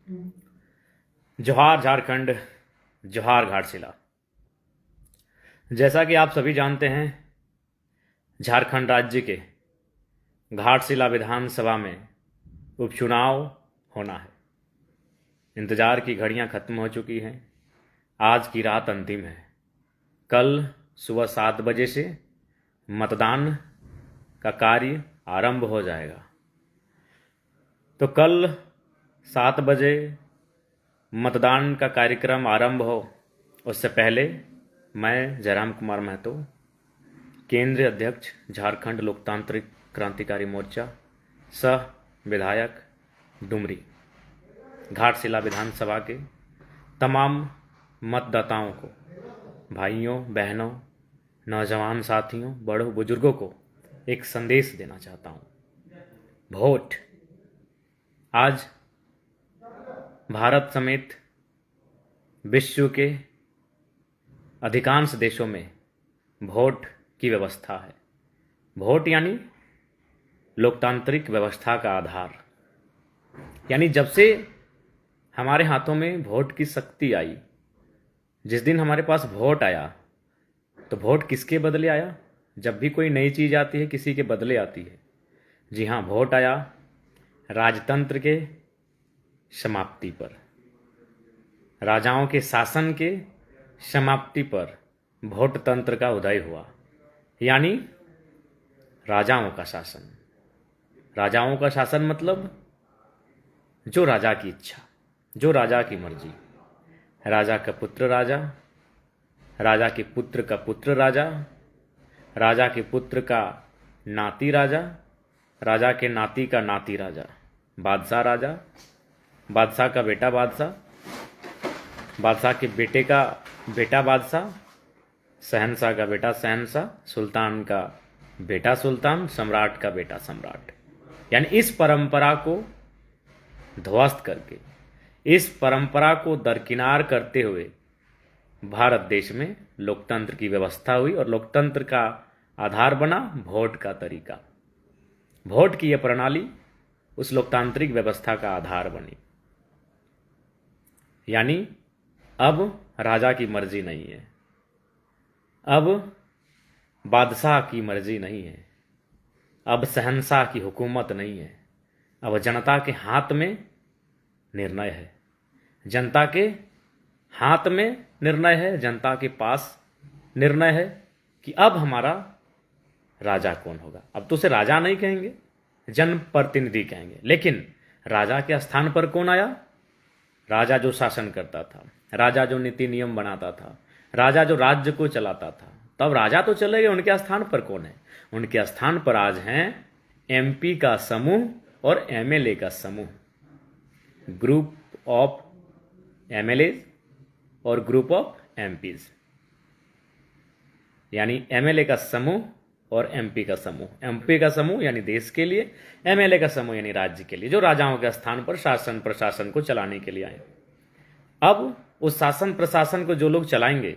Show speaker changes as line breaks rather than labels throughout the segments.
जोहार झारखंड, जोहार घाटशिला। जैसा कि आप सभी जानते हैं, झारखंड राज्य के घाटशिला विधानसभा में उपचुनाव होना है। इंतजार की घड़ियां खत्म हो चुकी हैं। आज की रात अंतिम है। कल सुबह 7 बजे से मतदान का कार्य आरंभ हो जाएगा। तो कल 7 बजे मतदान का कार्यक्रम आरंभ हो, उससे पहले मैं जयराम कुमार महतो, केंद्रीय अध्यक्ष झारखंड लोकतांत्रिक क्रांतिकारी मोर्चा, सह विधायक डुमरी, घाटशिला विधानसभा के तमाम मतदाताओं को, भाइयों बहनों, नौजवान साथियों, बड़ों बुजुर्गों को एक संदेश देना चाहता हूँ। वोट आज भारत समेत विश्व के अधिकांश देशों में वोट की व्यवस्था है। वोट यानी लोकतांत्रिक व्यवस्था का आधार। यानी जब से हमारे हाथों में वोट की शक्ति आई, जिस दिन हमारे पास वोट आया, तो वोट किसके बदले आया? जब भी कोई नई चीज़ आती है, किसी के बदले आती है। जी हाँ, वोट आया राजतंत्र के समाप्ति पर, राजाओं के शासन के समाप्ति पर वोट तंत्र का उदय हुआ। यानी राजाओं का शासन। राजाओं का शासन मतलब जो राजा की इच्छा, जो राजा की मर्जी। राजा का पुत्र राजा, राजा के पुत्र का पुत्र राजा, राजा के पुत्र का नाती राजा, राजा के नाती का नाती राजा, बादशाह राजा, बादशाह का बेटा बादशाह, बादशाह के बेटे का बेटा बादशाह, शहंशाह का बेटा शहंशाह, सुल्तान का बेटा सुल्तान, सम्राट का बेटा सम्राट। यानी इस परंपरा को ध्वस्त करके, इस परंपरा को दरकिनार करते हुए भारत देश में लोकतंत्र की व्यवस्था हुई और लोकतंत्र का आधार बना वोट का तरीका। वोट की यह प्रणाली उस लोकतांत्रिक व्यवस्था का आधार बनी। यानी अब राजा की मर्जी नहीं है, अब बादशाह की मर्जी नहीं है, अब शहंशाह की हुकूमत नहीं है। अब जनता के हाथ में निर्णय है, जनता के हाथ में निर्णय है, जनता के पास निर्णय है कि अब हमारा राजा कौन होगा। अब तो उसे राजा नहीं कहेंगे, जनप्रतिनिधि कहेंगे। लेकिन राजा के स्थान पर कौन आया? राजा जो शासन करता था, राजा जो नीति नियम बनाता था, राजा जो राज्य को चलाता था। तब राजा तो चले गए, उनके स्थान पर कौन है? उनके स्थान पर आज हैं एमपी का समूह और एमएलए का समूह। ग्रुप ऑफ एमएलए और ग्रुप ऑफ एमपीज। यानी एमएलए का समूह और एमपी का समूह। एमपी का समूह यानी देश के लिए, एमएलए का समूह यानी राज्य के लिए, जो राजाओं के स्थान पर शासन प्रशासन को चलाने के लिए आए। अब उस शासन प्रशासन को जो लोग चलाएंगे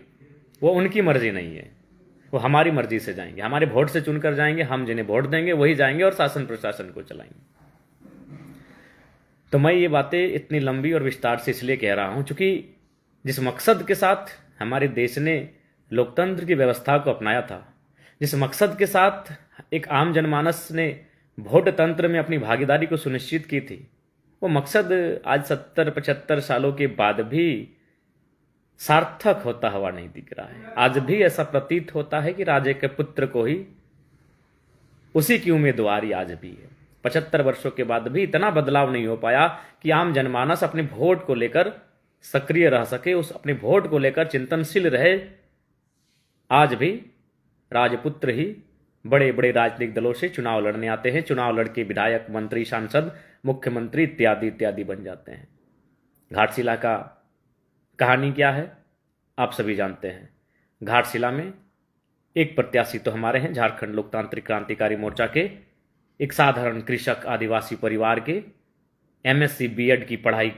वो उनकी मर्जी नहीं है, वो हमारी मर्जी से जाएंगे, हमारे वोट से चुनकर जाएंगे। हम जिन्हें वोट देंगे वही जाएंगे और शासन प्रशासन को चलाएंगे। तो मैं ये बातें इतनी लंबी और विस्तार से इसलिए कह रहा हूं, चूंकि जिस मकसद के साथ हमारे देश ने लोकतंत्र की व्यवस्था को अपनाया था, जिस मकसद के साथ एक आम जनमानस ने वोट तंत्र में अपनी भागीदारी को सुनिश्चित की थी, वो मकसद आज 70-75 सालों के बाद भी सार्थक होता हुआ नहीं दिख रहा है। आज भी ऐसा प्रतीत होता है कि राजे के पुत्र को ही उसी की उम्मीदवारी आज भी है। 75 वर्षों के बाद भी इतना बदलाव नहीं हो पाया कि आम जनमानस अपने वोट को लेकर सक्रिय रह सके, उस अपने वोट को लेकर चिंतनशील रहे। आज भी राजपुत्र ही बड़े बड़े राजनीतिक दलों से चुनाव लड़ने आते हैं, चुनाव लड़के विधायक, मंत्री, सांसद, मुख्यमंत्री इत्यादि इत्यादि बन जाते हैं। घाटशिला का कहानी क्या है आप सभी जानते हैं। घाटशिला में एक प्रत्याशी तो हमारे हैं, झारखंड लोकतांत्रिक क्रांतिकारी मोर्चा के एक साधारण कृषक आदिवासी परिवार के एमएससी बीएड की पढ़ाई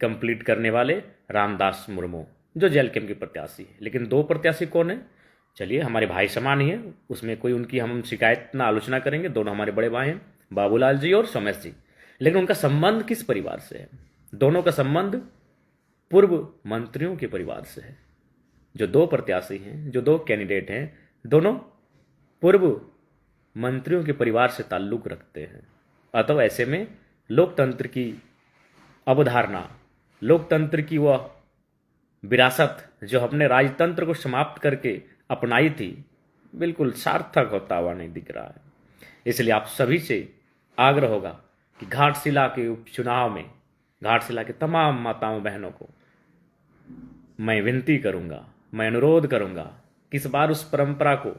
कंप्लीट करने वाले रामदास मुर्मू, जो जेएलकेएम के प्रत्याशी है। लेकिन 2 प्रत्याशी कौन है? चलिए, हमारे भाई समान ही है, उसमें कोई उनकी हम शिकायत ना आलोचना करेंगे। दोनों हमारे बड़े भाई हैं, बाबूलाल जी और सोमेश जी। लेकिन उनका संबंध किस परिवार से है? दोनों का संबंध पूर्व मंत्रियों के परिवार से है। जो दो प्रत्याशी हैं, जो दो कैंडिडेट हैं, दोनों पूर्व मंत्रियों के परिवार से ताल्लुक रखते हैं। अतः ऐसे में लोकतंत्र की अवधारणा, लोकतंत्र की वह विरासत जो हमने राजतंत्र को समाप्त करके अपनाई थी, बिल्कुल सार्थक होता हुआ नहीं दिख रहा है। इसलिए आप सभी से आग्रह होगा कि घाटशिला के उपचुनाव में घाटशिला के तमाम माताओं बहनों को मैं विनती करूंगा, मैं अनुरोध करूंगा कि इस बार उस परंपरा को,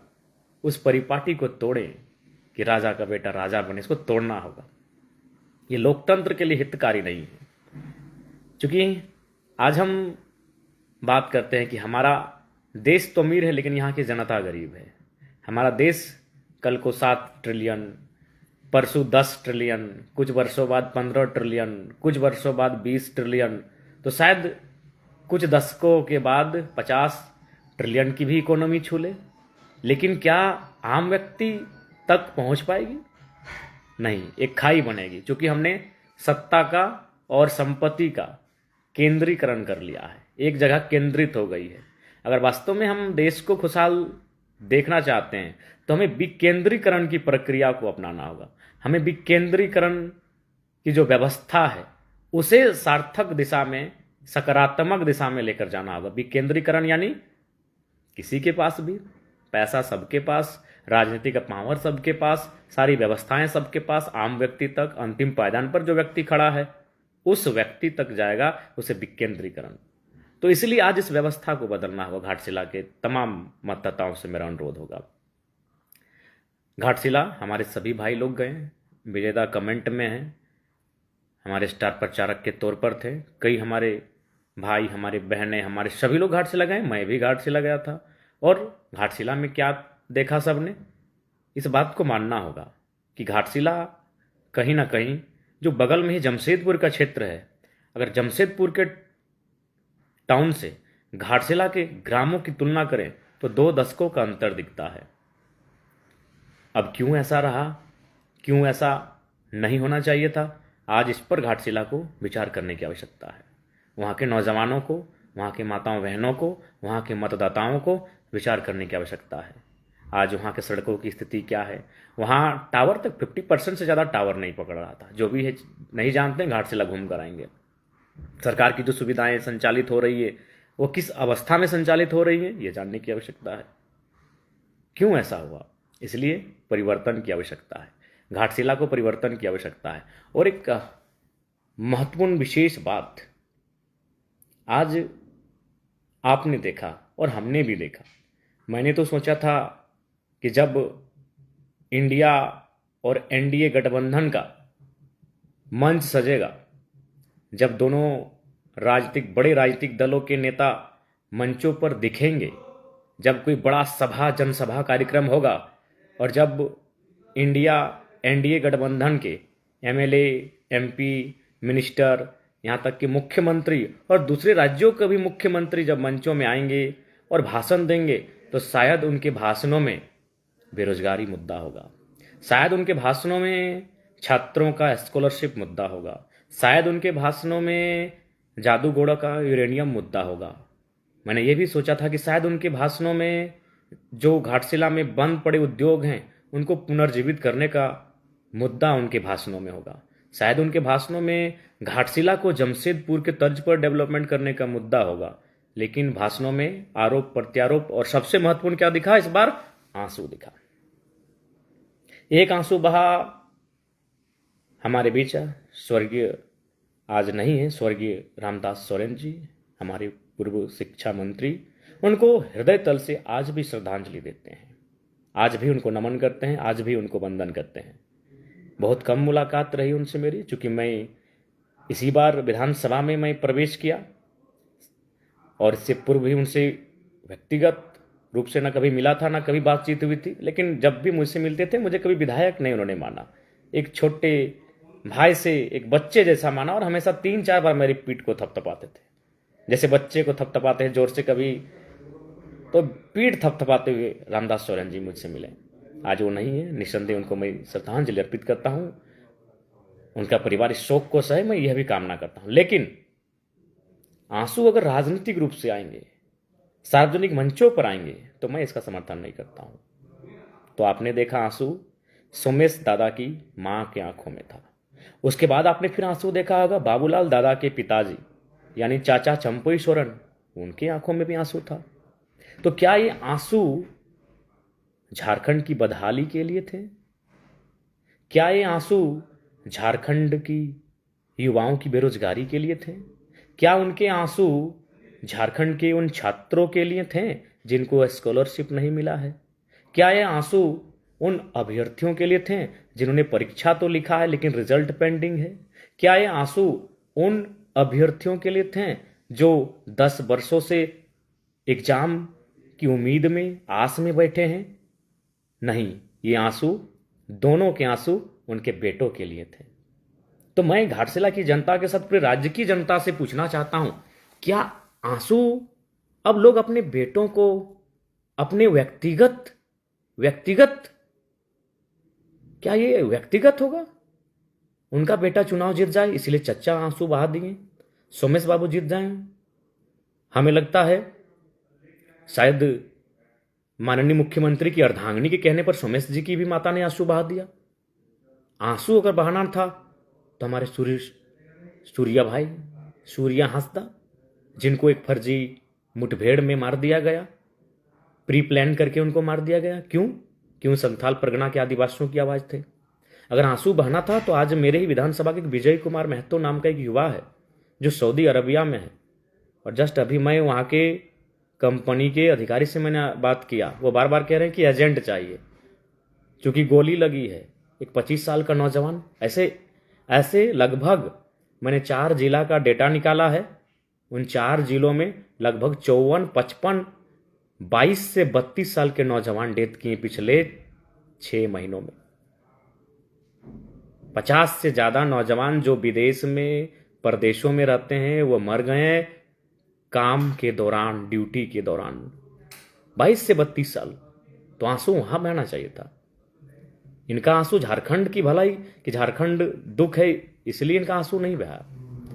उस परिपाटी को तोड़ें कि राजा का बेटा राजा बने। इसको तोड़ना होगा। ये लोकतंत्र के लिए हितकारी नहीं है। क्योंकि आज हम बात करते हैं कि हमारा देश तो अमीर है लेकिन यहाँ की जनता गरीब है। हमारा देश कल को 7 ट्रिलियन, परसों 10 ट्रिलियन, कुछ वर्षों बाद 15 ट्रिलियन, कुछ वर्षों बाद 20 ट्रिलियन, तो शायद कुछ दशकों के बाद 50 ट्रिलियन की भी इकोनॉमी छू ले। लेकिन क्या आम व्यक्ति तक पहुंच पाएगी? नहीं, एक खाई बनेगी। क्योंकि हमने सत्ता का और संपत्ति का केंद्रीकरण कर लिया है, एक जगह केंद्रित हो गई है। अगर वास्तव में हम देश को खुशहाल देखना चाहते हैं तो हमें विकेंद्रीकरण की प्रक्रिया को अपनाना होगा। हमें विकेंद्रीकरण की जो व्यवस्था है उसे सार्थक दिशा में, सकारात्मक दिशा में लेकर जाना होगा। विकेंद्रीकरण यानी किसी के पास भी पैसा, सबके पास राजनीति का पावर, सबके पास सारी व्यवस्थाएं, सबके पास, आम व्यक्ति तक, अंतिम पायदान पर जो व्यक्ति खड़ा है उस व्यक्ति तक जाएगा, उसे विकेंद्रीकरण। तो इसलिए आज इस व्यवस्था को बदलना होगा। घाटशिला के तमाम मतदाताओं से मेरा अनुरोध होगा। घाटशिला हमारे सभी भाई लोग गए हैं। विजेता कमेंट में हैं, हमारे स्टार प्रचारक के तौर पर थे। कई हमारे भाई, हमारे बहनें, हमारे सभी लोग घाटशिला गए। मैं भी घाटशिला गया था। और घाटशिला में क्या देखा सबने, इस बात को मानना होगा कि घाटशिला कहीं ना कहीं, जो बगल में ही जमशेदपुर का क्षेत्र है, अगर जमशेदपुर के टाउन से घाटशिला के ग्रामों की तुलना करें तो 2 दशकों का अंतर दिखता है। अब क्यों ऐसा रहा, क्यों ऐसा नहीं होना चाहिए था, आज इस पर घाटशिला को विचार करने की आवश्यकता है। वहाँ के नौजवानों को, वहाँ के माताओं बहनों को, वहाँ के मतदाताओं को विचार करने की आवश्यकता है। आज वहाँ के सड़कों की स्थिति क्या है? वहाँ टावर तक 50% से ज़्यादा टावर नहीं पकड़ रहा था। जो भी है नहीं जानते, घाटशिला घूम कर आएंगे। सरकार की जो सुविधाएं संचालित हो रही है वो किस अवस्था में संचालित हो रही है, ये जानने की आवश्यकता है। क्यों ऐसा हुआ? इसलिए परिवर्तन की आवश्यकता है। घाटशिला को परिवर्तन की आवश्यकता है। और एक महत्वपूर्ण विशेष बात आज आपने देखा और हमने भी देखा। मैंने तो सोचा था कि जब इंडिया और एनडीए गठबंधन का मंच सजेगा, जब दोनों बड़े राजनीतिक दलों के नेता मंचों पर दिखेंगे, जब कोई बड़ा सभा, जनसभा कार्यक्रम होगा, और जब इंडिया एनडीए गठबंधन के एमएलए, एमपी, मिनिस्टर, यहाँ तक कि मुख्यमंत्री और दूसरे राज्यों के भी मुख्यमंत्री जब मंचों में आएंगे और भाषण देंगे, तो शायद उनके भाषणों में बेरोजगारी मुद्दा होगा, शायद उनके भाषणों में छात्रों का स्कॉलरशिप मुद्दा होगा, शायद उनके भाषणों में जादूगोड़ा का यूरेनियम मुद्दा होगा। मैंने ये भी सोचा था कि शायद उनके भाषणों में जो घाटशिला में बंद पड़े उद्योग हैं उनको पुनर्जीवित करने का मुद्दा उनके भाषणों में होगा। शायद उनके भाषणों में घाटशिला को जमशेदपुर के तर्ज पर डेवलपमेंट करने का मुद्दा होगा। लेकिन भाषणों में आरोप प्रत्यारोप, और सबसे महत्वपूर्ण क्या दिखा इस बार? आंसू दिखा। एक आंसू बहा हमारे बीच स्वर्गीय, आज नहीं है, स्वर्गीय रामदास सोरेन जी, हमारे पूर्व शिक्षा मंत्री। उनको हृदय तल से आज भी श्रद्धांजलि देते हैं, आज भी उनको नमन करते हैं, आज भी उनको वंदन करते हैं। बहुत कम मुलाकात रही उनसे मेरी, चूंकि मैं इसी बार विधानसभा में मैं प्रवेश किया और इससे पूर्व भी उनसे व्यक्तिगत रूप से न कभी मिला था, न कभी बातचीत हुई थी। लेकिन जब भी मुझसे मिलते थे मुझे कभी विधायक नहीं उन्होंने माना, एक छोटे भाई से, एक बच्चे जैसा माना, और हमेशा 3-4 बार मेरी पीठ को थपथपाते थे, जैसे बच्चे को थपथपाते हैं जोर से कभी, तो पीठ थपथपाते हुए रामदास सोरेन जी मुझसे मिले। आज वो नहीं है, निस्संदेह उनको मैं श्रद्धांजलि अर्पित करता हूँ। उनका परिवार इस शोक को सहे, मैं यह भी कामना करता हूं। लेकिन आंसू अगर राजनीतिक रूप से आएंगे, सार्वजनिक मंचों पर आएंगे, तो मैं इसका समर्थन नहीं करता हूं। तो आपने देखा आंसू सोमेश दादा की मां के आंखों में था। उसके बाद आपने फिर आंसू देखा होगा बाबूलाल दादा के पिताजी यानी चाचा चंपई सोरेन, उनकी आंखों में भी आंसू था। तो क्या ये आंसू झारखंड की बदहाली के लिए थे? क्या ये आंसू झारखंड की युवाओं की बेरोजगारी के लिए थे? क्या उनके आंसू झारखंड के उन छात्रों के लिए थे जिनको स्कॉलरशिप नहीं मिला है? क्या ये आंसू उन अभ्यर्थियों के लिए थे जिन्होंने परीक्षा तो लिखा है लेकिन रिजल्ट पेंडिंग है? क्या ये आंसू उन अभ्यर्थियों के लिए थे जो 10 वर्षों से एग्जाम की उम्मीद में, आस में बैठे हैं? नहीं, ये आंसू, दोनों के आंसू उनके बेटों के लिए थे। तो मैं घाटशिला की जनता के साथ पूरे राज्य की जनता से पूछना चाहता हूं, क्या आंसू अब लोग अपने बेटों को अपने व्यक्तिगत क्या ये व्यक्तिगत होगा? उनका बेटा चुनाव जीत जाए इसलिए चच्चा आंसू बहा दिए, सोमेश बाबू जीत जाए। हमें लगता है शायद माननीय मुख्यमंत्री की अर्धांगिनी के कहने पर सोमेश जी की भी माता ने आंसू बहा दिया। आंसू अगर बहाना था तो हमारे सूर्या भाई, सूर्या हंसदा, जिनको एक फर्जी मुठभेड़ में मार दिया गया, प्री प्लान करके उनको मार दिया गया। क्यों संथाल परगना के आदिवासियों की आवाज थे। अगर आंसू बहना था तो आज मेरे ही विधानसभा के विजय कुमार महतो नाम का एक युवा है जो सऊदी अरबिया में है, और जस्ट अभी मैं वहां के कंपनी के अधिकारी से मैंने बात किया, वो बार बार कह रहे हैं कि एजेंट चाहिए क्योंकि गोली लगी है। एक 25 साल का नौजवान, ऐसे लगभग मैंने 4 जिला का डेटा निकाला है। उन 4 जिलों में लगभग 54, 55, 22 से 32 साल के नौजवान डेथ किए पिछले 6 महीनों में। 50 से ज्यादा नौजवान जो विदेश में, परदेशों में रहते हैं, वो मर गए काम के दौरान, ड्यूटी के दौरान। 22 से 32 साल। तो आंसू वहां बहना चाहिए था। इनका आंसू झारखंड की भलाई, कि झारखंड दुख है इसलिए इनका आंसू नहीं बहा।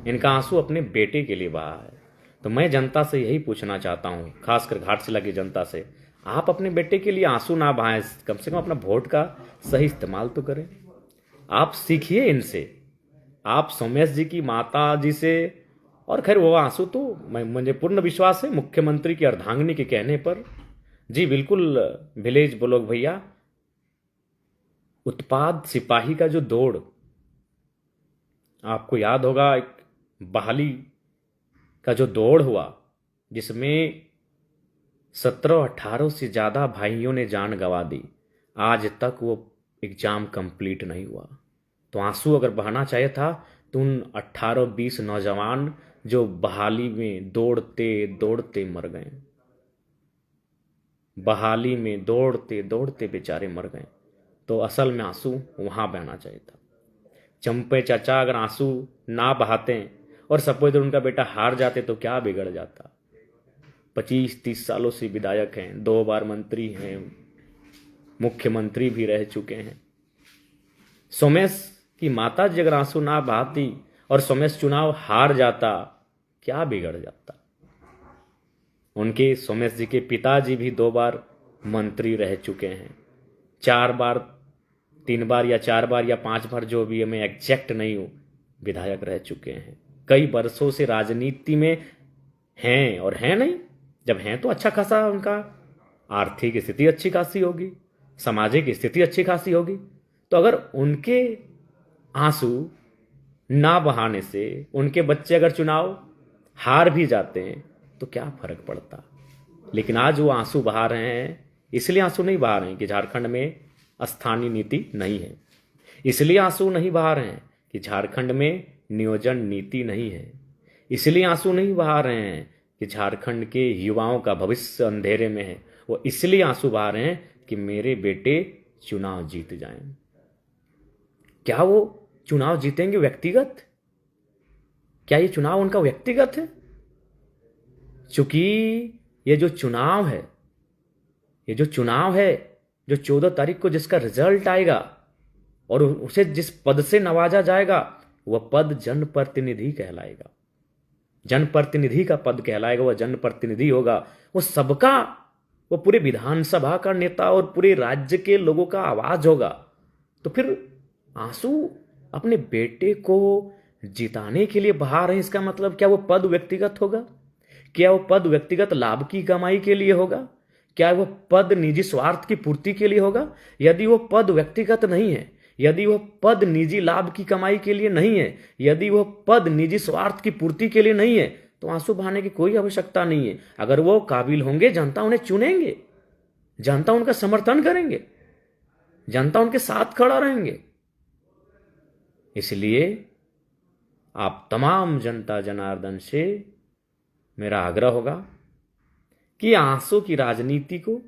इनका आंसू अपने बेटे के लिए बहा है। तो मैं जनता से यही पूछना चाहता हूं, खासकर घाटशिला की जनता से, आप अपने बेटे के लिए आंसू ना बहाएं, कम से कम अपना वोट का सही इस्तेमाल तो करें। आप सीखिए इनसे, आप सोमेश जी की माता जी से। और खैर वो आंसू तो मुझे पूर्ण विश्वास है मुख्यमंत्री की अर्धांगिनी के कहने पर, जी बिल्कुल विलेज ब्लॉक भैया, उत्पाद सिपाही का जो दौड़, आपको याद होगा एक बहाली का जो दौड़ हुआ जिसमें 17-18 से ज्यादा भाइयों ने जान गंवा दी, आज तक वो एग्जाम कंप्लीट नहीं हुआ। तो आंसू अगर बहाना चाहिए था तो उन 18-20 नौजवान जो बहाली में दौड़ते दौड़ते मर गए, बहाली में दौड़ते दौड़ते बेचारे मर गए, तो असल में आंसू वहां बहना चाहिए था। चंपे चाचा अगर आंसू ना बहाते और सपोज उनका बेटा हार जाते तो क्या बिगड़ जाता। 25-30 सालों से विधायक हैं, 2 बार मंत्री हैं, मुख्यमंत्री भी रह चुके हैं। सोमेश की माता जी अगर आंसू ना बहाती और सोमेश चुनाव हार जाता, क्या बिगड़ जाता। उनके सोमेश जी के पिताजी भी 2 बार मंत्री रह चुके हैं, 3 बार या 4 बार या 5 बार, जो भी है मैं एग्जैक्ट नहीं हूं, विधायक रह चुके हैं। कई वर्षों से राजनीति में हैं, और हैं नहीं, जब हैं तो अच्छा खासा उनका आर्थिक स्थिति अच्छी खासी होगी, सामाजिक स्थिति अच्छी खासी होगी। तो अगर उनके आंसू ना बहाने से उनके बच्चे अगर चुनाव हार भी जाते हैं तो क्या फर्क पड़ता। लेकिन आज वो आंसू बहा रहे हैं, इसलिए आंसू नहीं बहा रहे हैं कि झारखंड में स्थानीय नीति नहीं है, इसलिए आंसू नहीं बहा रहे हैं कि झारखंड में नियोजन नीति नहीं है, इसलिए आंसू नहीं बहा रहे हैं कि झारखंड के युवाओं का भविष्य अंधेरे में है। वो इसलिए आंसू बहा रहे हैं कि मेरे बेटे चुनाव जीत जाएं। क्या वो चुनाव जीतेंगे व्यक्तिगत? क्या ये चुनाव उनका व्यक्तिगत है? चूंकि ये जो चुनाव है, जो 14 तारीख को जिसका रिजल्ट आएगा, और उसे जिस पद से नवाजा जाएगा वह पद जनप्रतिनिधि कहलाएगा। जनप्रतिनिधि का पद कहलाएगा, वह जनप्रतिनिधि होगा, वो सबका, वो पूरे विधानसभा का नेता और पूरे राज्य के लोगों का आवाज होगा। तो फिर आंसू अपने बेटे को जिताने के लिए बहा रहे हैं, इसका मतलब क्या वो पद व्यक्तिगत होगा? क्या वो पद व्यक्तिगत लाभ की कमाई के लिए होगा? क्या वो पद निजी स्वार्थ की पूर्ति के लिए होगा? यदि वो पद व्यक्तिगत नहीं है, यदि वो पद निजी लाभ की कमाई के लिए नहीं है, यदि वो पद निजी स्वार्थ की पूर्ति के लिए नहीं है, तो आंसू बहाने की कोई आवश्यकता नहीं है। अगर वो काबिल होंगे, जनता उन्हें चुनेंगे, जनता उनका समर्थन करेंगे, जनता उनके साथ खड़ा रहेंगे। इसलिए आप तमाम जनता जनार्दन से मेरा आग्रह होगा कि आंसू की राजनीति को,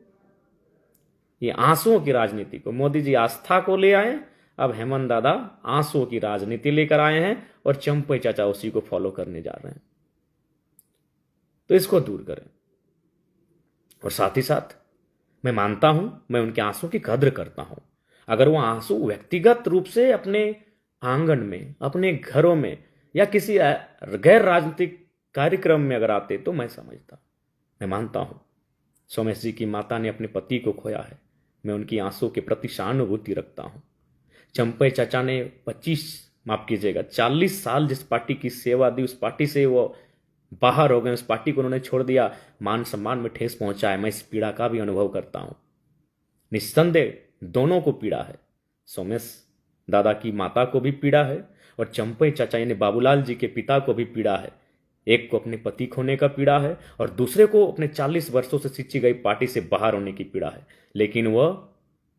ये आंसुओं की राजनीति को, मोदी जी आस्था को ले आए, अब हेमंत दादा आंसुओं की राजनीति लेकर आए हैं और चंपई चाचा उसी को फॉलो करने जा रहे हैं। तो इसको दूर करें। और साथ ही साथ मैं मानता हूं, मैं उनके आंसू की कद्र करता हूं। अगर वो आंसू व्यक्तिगत रूप से अपने आंगन में, अपने घरों में या किसी गैर राजनीतिक कार्यक्रम में अगर आते तो मैं समझता, मैं मानता हूं सोमेश जी की माता ने अपने पति को खोया है, मैं उनकी आंसू के प्रति सहानुभूति रखता हूं। चंपई चाचा ने 40 साल जिस पार्टी की सेवा दी, उस पार्टी से वो बाहर हो गए, उस पार्टी को उन्होंने छोड़ दिया, मान सम्मान में ठेस पहुंचा है। मैं इस पीड़ा का भी अनुभव करता हूं। निस्संदेह दोनों को पीड़ा है, सोमेश दादा की माता को भी पीड़ा है और चंपई चाचा यानी बाबूलाल जी के पिता को भी पीड़ा है। एक को अपने पति खोने का पीड़ा है और दूसरे को अपने 40 वर्षों से सिंची गई पार्टी से बाहर होने की पीड़ा है। लेकिन वह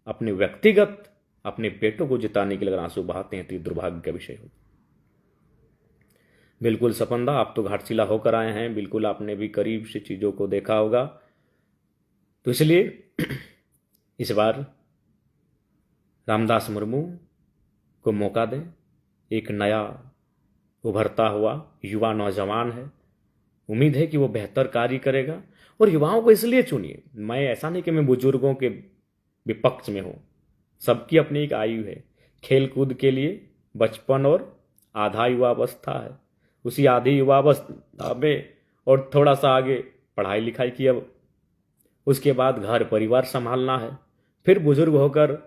अपने व्यक्तिगत अपने बेटों को जिताने के लिए अगर आंसू बहाते हैं तो ये दुर्भाग्य का विषय हो। बिल्कुल सपंदा, आप तो घाटशिला होकर आए हैं, बिल्कुल आपने भी करीब से चीजों को देखा होगा। तो इसलिए इस बार रामदास मुर्मू को मौका दें। एक नया उभरता हुआ युवा नौजवान है, उम्मीद है कि वो बेहतर कार्य करेगा। और युवाओं को इसलिए चुनिए, मैं ऐसा नहीं कि मैं बुजुर्गों के विपक्ष में हूं, सबकी अपनी एक आयु है। खेल कूद के लिए बचपन और आधा युवावस्था है, उसी आधी युवावस्था में और थोड़ा सा आगे पढ़ाई लिखाई की, अब उसके बाद घर परिवार संभालना है, फिर बुजुर्ग होकर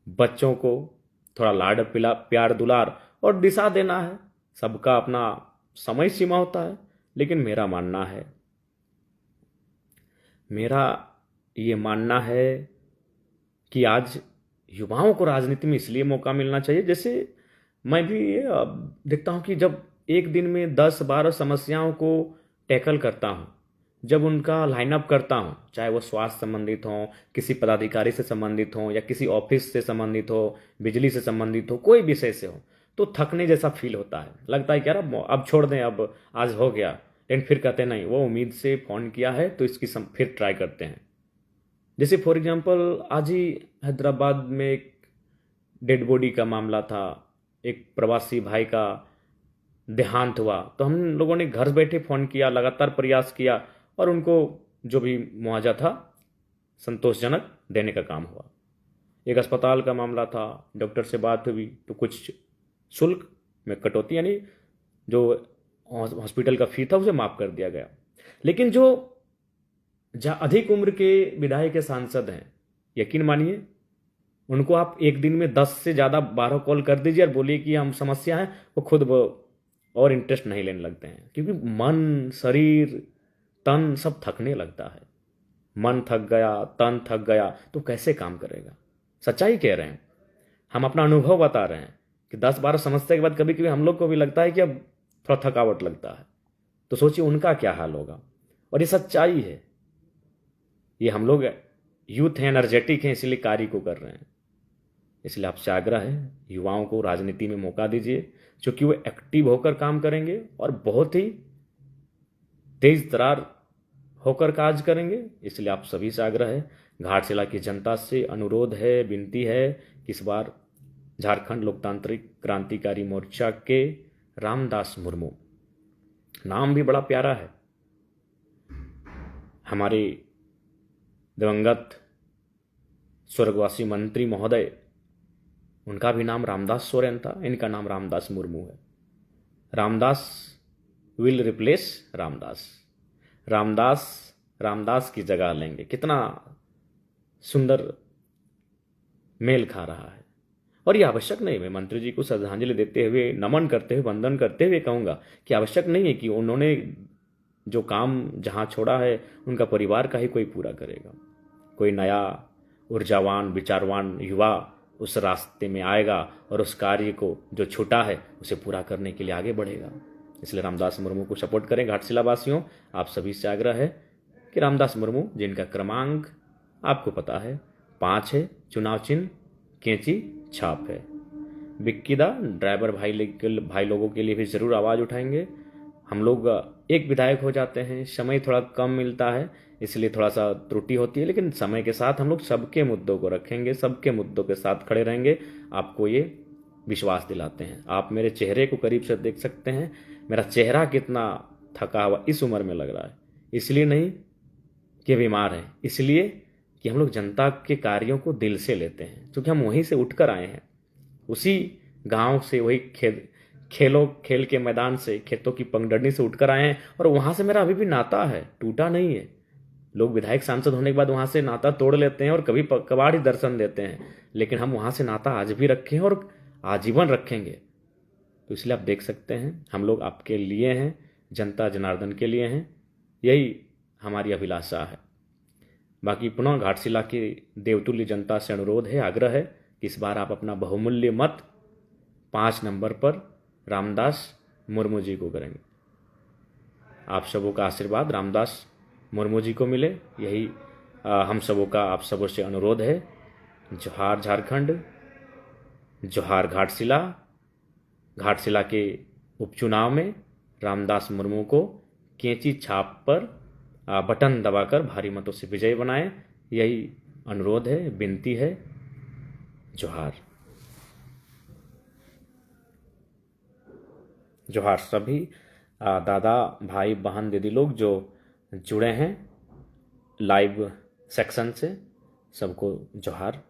बच्चों को थोड़ा लाड पिला प्यार दुलार और दिशा देना है। सबका अपना समय सीमा होता है, लेकिन मेरा ये मानना है कि आज युवाओं को राजनीति में इसलिए मौका मिलना चाहिए। जैसे मैं भी देखता हूं कि जब एक दिन में 10-12 समस्याओं को टैकल करता हूं, जब उनका लाइनअप करता हूं, चाहे वो स्वास्थ्य संबंधित हो, किसी पदाधिकारी से संबंधित हो या किसी ऑफिस से संबंधित हो, बिजली से संबंधित हो, कोई विषय से हो, तो थकने जैसा फील होता है। लगता है कि यार अब छोड़ दें, अब आज हो गया। लेकिन फिर कहते नहीं, वो उम्मीद से फोन किया है तो इसकी फिर ट्राई करते हैं। जैसे फॉर एग्जाम्पल आज ही हैदराबाद में एक डेड बॉडी का मामला था, एक प्रवासी भाई का देहांत हुआ, तो हम लोगों ने घर बैठे फोन किया, लगातार प्रयास किया और उनको जो भी मुआवजा था संतोषजनक देने का काम हुआ। एक अस्पताल का मामला था, डॉक्टर से बात हुई तो कुछ शुल्क में कटौती, यानी जो हॉस्पिटल का फी था उसे माफ कर दिया गया। लेकिन जो अधिक उम्र के विधायक के सांसद हैं, यकीन मानिए उनको आप एक दिन में 10 से ज़्यादा 12 कॉल कर दीजिए और बोलिए कि हम समस्या है, वो खुद और इंटरेस्ट नहीं लेने लगते हैं। क्योंकि मन, शरीर, तन सब थकने लगता है। मन थक गया, तन थक गया तो कैसे काम करेगा? सच्चाई कह रहे हैं, हम अपना अनुभव बता रहे हैं कि 10-12 समस्या के बाद कभी कभी हम लोग को भी लगता है कि अब थोड़ा थकावट लगता है। तो सोचिए उनका क्या हाल होगा। और ये सच्चाई है, ये हम लोग यूथ हैं, एनर्जेटिक हैं, इसलिए कार्य को कर रहे हैं। इसलिए आपसे आग्रह है, युवाओं को राजनीति में मौका दीजिए, क्योंकि वो एक्टिव होकर काम करेंगे और बहुत ही तेज तरार होकर काज करेंगे। इसलिए आप सभी से आग्रह है, घाटशिला की जनता से अनुरोध है, विनती है कि इस बार झारखंड लोकतांत्रिक क्रांतिकारी मोर्चा के रामदास मुर्मू, नाम भी बड़ा प्यारा है, हमारे दिवंगत स्वर्गवासी मंत्री महोदय उनका भी नाम रामदास सोरेन था, इनका नाम रामदास मुर्मू है। रामदास विल रिप्लेस रामदास, रामदास रामदास की जगह लेंगे। कितना सुंदर मेल खा रहा है। और ये आवश्यक नहीं, मैं मंत्री जी को श्रद्धांजलि देते हुए, नमन करते हुए, वंदन करते हुए कहूँगा कि आवश्यक नहीं है कि उन्होंने जो काम जहाँ छोड़ा है उनका परिवार का ही कोई पूरा करेगा। कोई नया ऊर्जावान विचारवान युवा उस रास्ते में आएगा और उस कार्य को जो छूटा है उसे पूरा करने के लिए आगे बढ़ेगा। इसलिए रामदास मुर्मू को सपोर्ट करें। घाटशिला वासियों, आप सभी से आग्रह है कि रामदास मुर्मू, जिनका क्रमांक आपको पता है 5 है, चुनाव चिन्ह कैंची छाप है। बिक्कीदा ड्राइवर भाई लोगों के लिए भी ज़रूर आवाज़ उठाएंगे। हम लोग एक विधायक हो जाते हैं, समय थोड़ा कम मिलता है, इसलिए थोड़ा सा त्रुटि होती है, लेकिन समय के साथ हम लोग सबके मुद्दों को रखेंगे, सबके मुद्दों के साथ खड़े रहेंगे। आपको ये विश्वास दिलाते हैं। आप मेरे चेहरे को करीब से देख सकते हैं, मेरा चेहरा कितना थका हुआ इस उम्र में लग रहा है। इसलिए नहीं कि बीमार है, इसलिए कि हम लोग जनता के कार्यों को दिल से लेते हैं, क्योंकि हम वहीं से उठकर आए हैं, उसी गांव से, वही खेल के मैदान से, खेतों की पगडंडी से उठकर आए हैं। और वहां से मेरा अभी भी नाता है, टूटा नहीं है। लोग विधायक सांसद होने के बाद वहां से नाता तोड़ लेते हैं और कभी कबाड़ ही दर्शन देते हैं, लेकिन हम वहां से नाता आज भी रखे हैं और आजीवन रखेंगे। तो इसलिए आप देख सकते हैं हम लोग आपके लिए हैं, जनता जनार्दन के लिए हैं, यही हमारी अभिलाषा है। बाकी पुनः घाटशिला की देवतुल्य जनता से अनुरोध है, आग्रह है कि इस बार आप अपना बहुमूल्य मत 5 नंबर पर रामदास मुर्मू जी को करेंगे। आप सबों का आशीर्वाद रामदास मुर्मू जी को मिले, यही हम सबों का आप सबों से अनुरोध है। जोहार झारखंड, जोहार घाटशिला। घाटशिला के उपचुनाव में रामदास मुर्मू को कैंची छाप पर बटन दबाकर भारी मतों से विजयी बनाएं, यही अनुरोध है, विनती है। जोहार। जोहार सभी दादा भाई बहन दीदी लोग जो जुड़े हैं लाइव सेक्शन से, सबको जोहार।